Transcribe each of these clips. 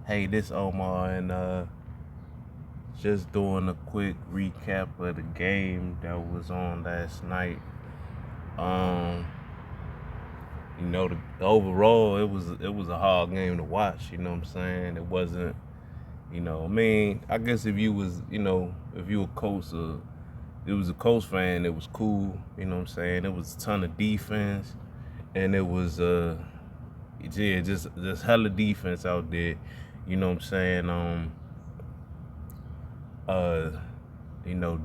Hey, this Omar, and just doing a quick recap of the game that was on last night. Um, overall it was a hard game to watch. You know what I'm saying? It wasn't. I guess if you were Colts, it was a Colts fan, it was cool. You know what I'm saying? It was a ton of defense, and it was yeah, just hella defense out there. You know what I'm saying? Uh,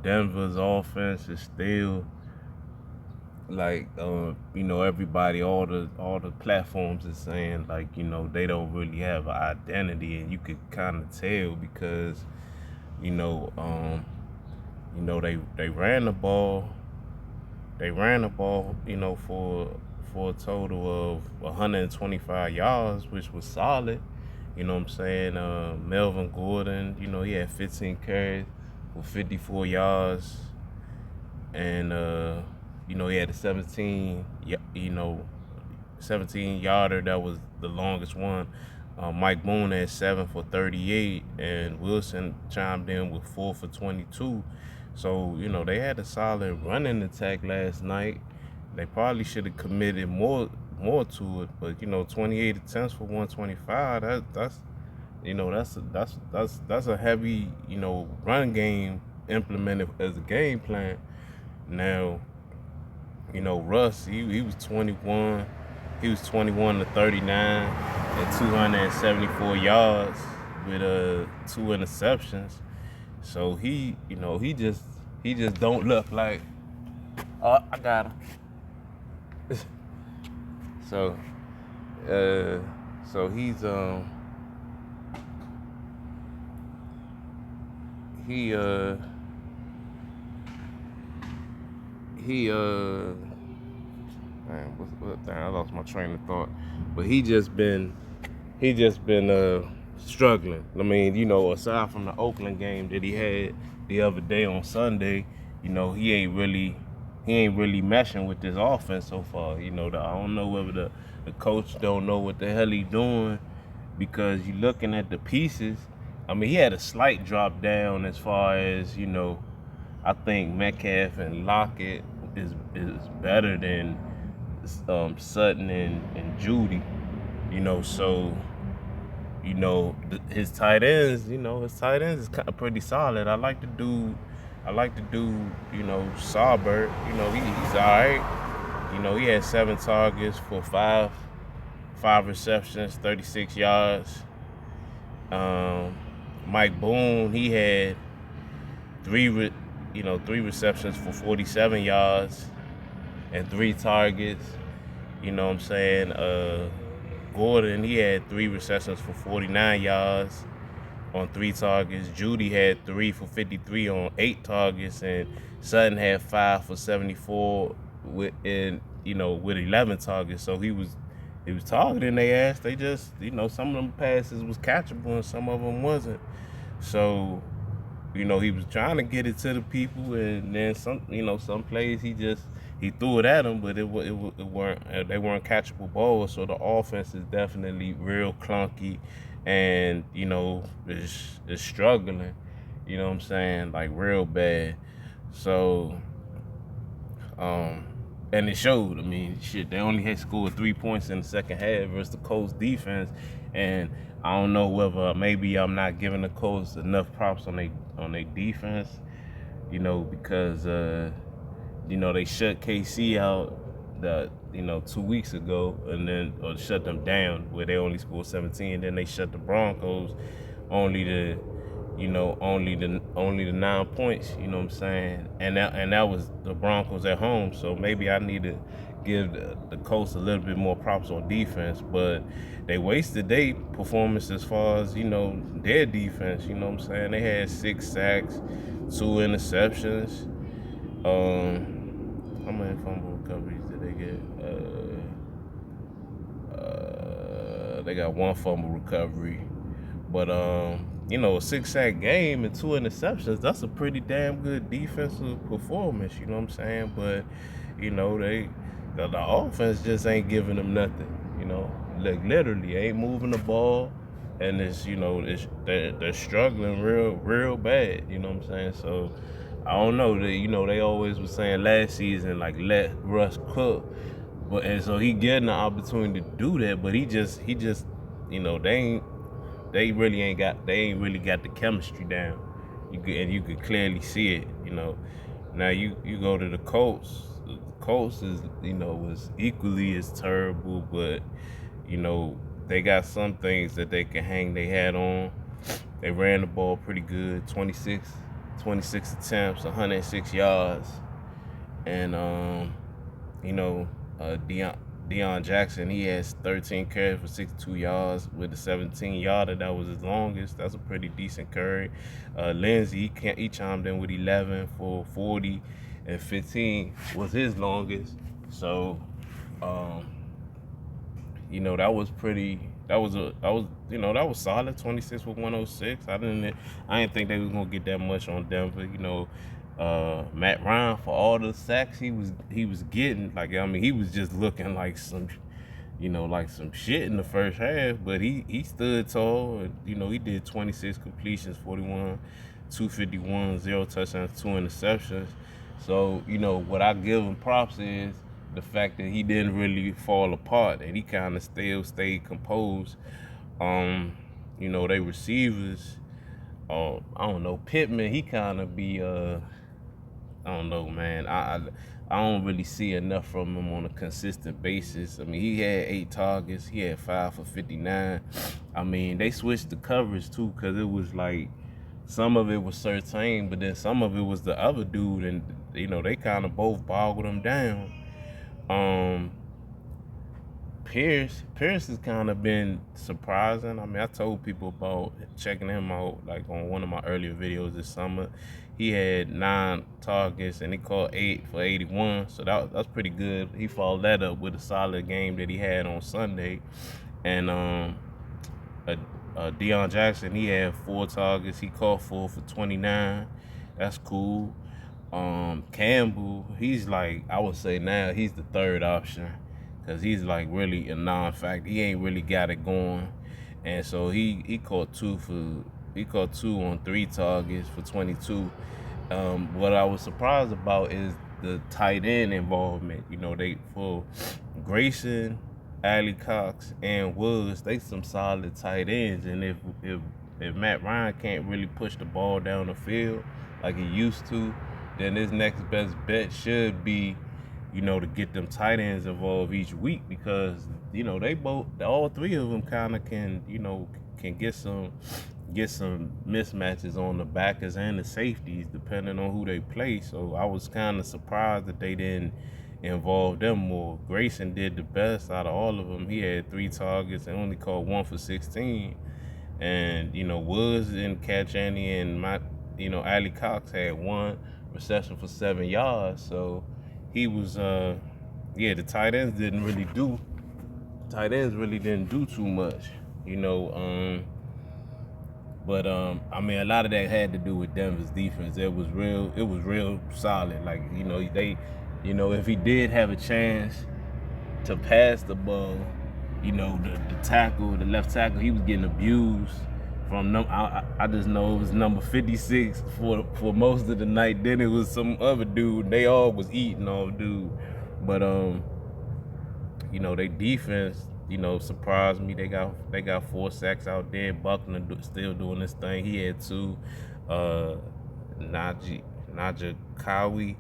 Denver's offense is still like everybody, all the platforms is saying like, they don't really have an identity, and you could kind of tell because you know um they ran the ball. For a total of 125 yards, which was solid. You know what I'm saying? Melvin Gordon, he had 15 carries for 54 yards, and he had a 17 yarder that was the longest one. Mike Boone had 7 for 38, and Wilson chimed in with 4 for 22. So they had a solid running attack last night. They probably should have committed more to it, but 28 attempts for 125. That's a heavy run game implemented as a game plan. Now Russ, he was 21. He was 21 to 39 and 274 yards with two interceptions. So he just don't look like. Oh, I got him. So uh so he he man, damn, I lost my train of thought. But he just been struggling. I mean, aside from the Oakland game that he had the other day on Sunday, he ain't really meshing with this offense so far. I don't know whether the coach don't know what the hell he doing, because you looking at the pieces. I mean, he had a slight drop down as far as I think Metcalf and Lockett is better than Sutton and Judy. So his tight ends. His tight ends is kind of pretty solid. I like to do. Saubert. He's all right. He had 7 targets for five receptions, 36 yards. Um, Mike Boone, he had three receptions for 47 yards and 3 targets. You know what I'm saying? Gordon, he had 3 receptions for 49 yards on 3 targets. Judy had 3 for 53 on 8 targets, and Sutton had 5 for 74 with 11 targets. So he was targeting their ass. They just some of them passes was catchable and some of them wasn't. So he was trying to get it to the people, and then some plays he threw it at them, but it weren't they weren't catchable balls. So the offense is definitely real clunky, and is struggling. You know what I'm saying? Like real bad. So and it showed. I mean, shit, they only had scored 3 points in the second half versus the Colts defense, and I don't know whether maybe I'm not giving the Colts enough props on their defense, because they shut KC out 2 weeks ago, and then or shut them down where they only scored 17. And then they shut the Broncos only to only the 9 points. You know what I'm saying? And that was the Broncos at home. So maybe I need to give the Colts a little bit more props on defense, but they wasted their performance as far as their defense. You know what I'm saying? They had 6 sacks, 2 interceptions. How many fumble recoveries did they get? They got 1 fumble recovery, but a 6-sack game and 2 interceptions. That's a pretty damn good defensive performance. You know what I'm saying? But the offense just ain't giving them nothing. Like literally ain't moving the ball. and it's they're struggling real bad. You know what I'm saying? So I don't know. They always was saying last season like let Russ cook, but and so he getting the opportunity to do that, but he just they ain't really got the chemistry down. You could clearly see it. Now you go to the Colts. The Colts is was equally as terrible, but they got some things that they can hang their hat on. They ran the ball pretty good, 26 attempts, 106 yards, and you know, Deion Jackson, he has 13 carries for 62 yards with the 17-yarder. That was his longest. That's a pretty decent carry. Lindsey, he chimed in with 11 for 40, and 15 was his longest. So, that was pretty. That was solid. 26 for 106. I didn't think they was gonna get that much on Denver. Matt Ryan, for all the sacks he was getting, he was just looking like some shit in the first half, but he stood tall. And, he did 26 completions, 41, 251, 0 touchdowns, 2 interceptions. So what I give him props is the fact that he didn't really fall apart and he kind of still stayed composed. They receivers. I don't know, Pittman. He kind of be I don't know, man. I don't really see enough from him on a consistent basis. I mean, he had 8 targets. He had 5 for 59. I mean, they switched the coverage too, because it was like some of it was Surtain, but then some of it was the other dude, and they kind of both boggled him down. Pierce has kind of been surprising. I mean, I told people about checking him out like on one of my earlier videos this summer. He had 9 targets and he caught 8 for 81, so that's pretty good. He followed that up with a solid game that he had on Sunday. And Deion Jackson, he had 4 targets. He caught 4 for 29. That's cool. Campbell, he's like, I would say now he's the third option, because he's like really a non-factor. He ain't really got it going, and so he caught 2 on 3 targets for 22. What I was surprised about is the tight end involvement. They for Grayson, Alley Cox, and Woods, they some solid tight ends, and if Matt Ryan can't really push the ball down the field like he used to, then his next best bet should be to get them tight ends involved each week, because all 3 of them kind of can get some mismatches on the backers and the safeties depending on who they play. So I was kind of surprised that they didn't involve them more. Grayson did the best out of all of them. He had 3 targets and only caught 1 for 16. And Woods didn't catch any, and Ali Cox had 1 reception for 7 yards. So he was the tight ends really didn't do too much, but I mean, a lot of that had to do with Denver's defense. It was real solid. Like, if he did have a chance to pass the ball, the left tackle, he was getting abused from I just know it was number 56 for most of the night. Then it was some other dude. They all was eating off dude. But they defense, surprised me. They got 4 sacks out there. Buckner still doing this thing. He had 2. Najee Kawi,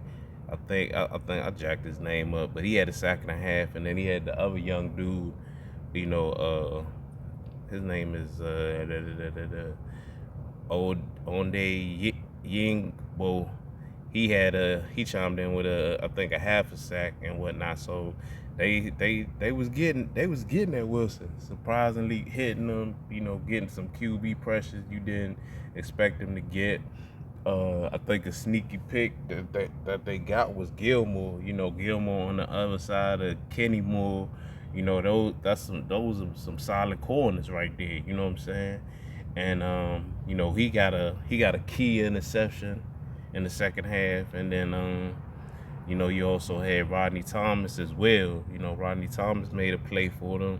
I think I jacked his name up, but he had a sack and a half, and then he had the other young dude, his name is Onde Yingbo. He chimed in with I think a half a sack and whatnot. So they was getting at Wilson, surprisingly hitting them, getting some QB pressures you didn't expect them to get. I think a sneaky pick that they got was Gilmore. Gilmore on the other side of Kenny Moore. Those are some solid corners right there. You know what I'm saying? And he got a key interception in the second half, and then you also had Rodney Thomas as well. Rodney Thomas made a play for them,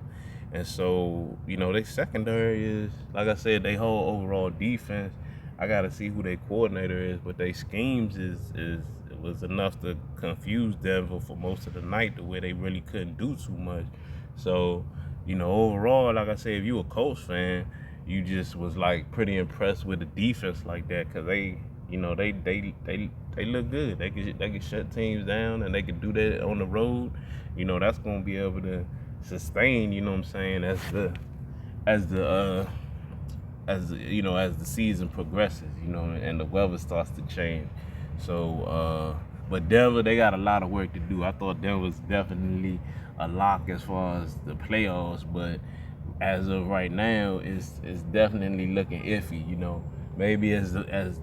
And so, their secondary is, like I said, they whole overall defense. I gotta see who their coordinator is, but their schemes was enough to confuse Denver for most of the night, to where they really couldn't do too much. So, overall, like I said, if you a Colts fan, you just was like pretty impressed with the defense like that, because they look good. They can shut teams down, and they can do that on the road. That's gonna be able to sustain. You know what I'm saying? As the season progresses. And the weather starts to change. So, but Denver, they got a lot of work to do. I thought Denver was definitely a lock as far as the playoffs, but as of right now, it's definitely looking iffy. Maybe as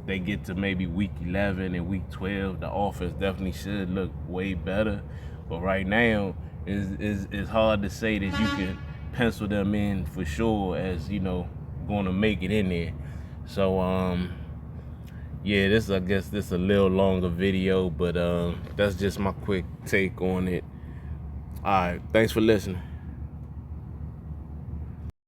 they get to maybe week 11 and week 12, the offense definitely should look way better. But right now, it's hard to say that you can pencil them in for sure as going to make it in there. So yeah, I guess this a little longer video, but that's just my quick take on it. All right, thanks for listening.